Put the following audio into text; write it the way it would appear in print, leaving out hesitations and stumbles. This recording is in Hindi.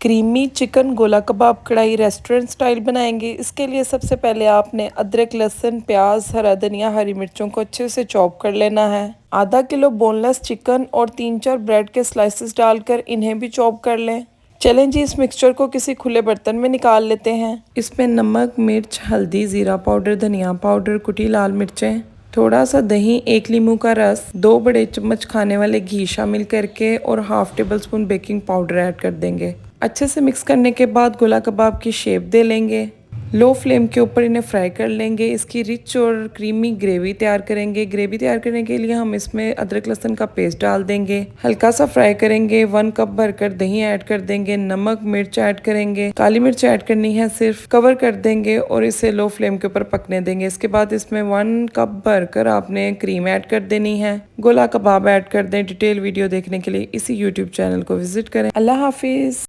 क्रीमी चिकन गोला कबाब कढ़ाई रेस्टोरेंट स्टाइल बनाएंगे। इसके लिए सबसे पहले आपने अदरक, लहसुन, प्याज, हरा धनिया, हरी मिर्चों को अच्छे से चॉप कर लेना है। आधा किलो बोनलेस चिकन और 3-4 ब्रेड के स्लाइसेस डालकर इन्हें भी चॉप कर लें। चलें जी, इस मिक्सचर को किसी खुले बर्तन में निकाल लेते हैं। इसमें नमक, मिर्च, हल्दी, जीरा पाउडर, धनिया पाउडर, कुटी लाल मिर्चें, थोड़ा सा दही, 1 नींबू का रस, 2 बड़े चम्मच खाने वाले घी शामिल करके और half table spoon baking powder add कर देंगे। अच्छे से मिक्स करने के बाद गोला कबाब की शेप दे लेंगे। लो फ्लेम के ऊपर इन्हें फ्राई कर लेंगे। इसकी रिच और क्रीमी ग्रेवी तैयार करेंगे। ग्रेवी तैयार करने के लिए हम इसमें अदरक लहसुन का पेस्ट डाल देंगे, हल्का सा फ्राई करेंगे। 1 कप भरकर दही ऐड कर देंगे, नमक, मिर्च ऐड करेंगे, काली मिर्च ऐड करनी है सिर्फ, कवर कर देंगे और इसे लो फ्लेम के ऊपर पकने देंगे। इसके बाद इसमें 1 कप भरकर आपने क्रीम ऐड कर देनी है। गोला कबाब ऐड कर दें। डिटेल वीडियो देखने के लिए इसी यूट्यूब चैनल को विजिट करें। अल्लाह हाफिज।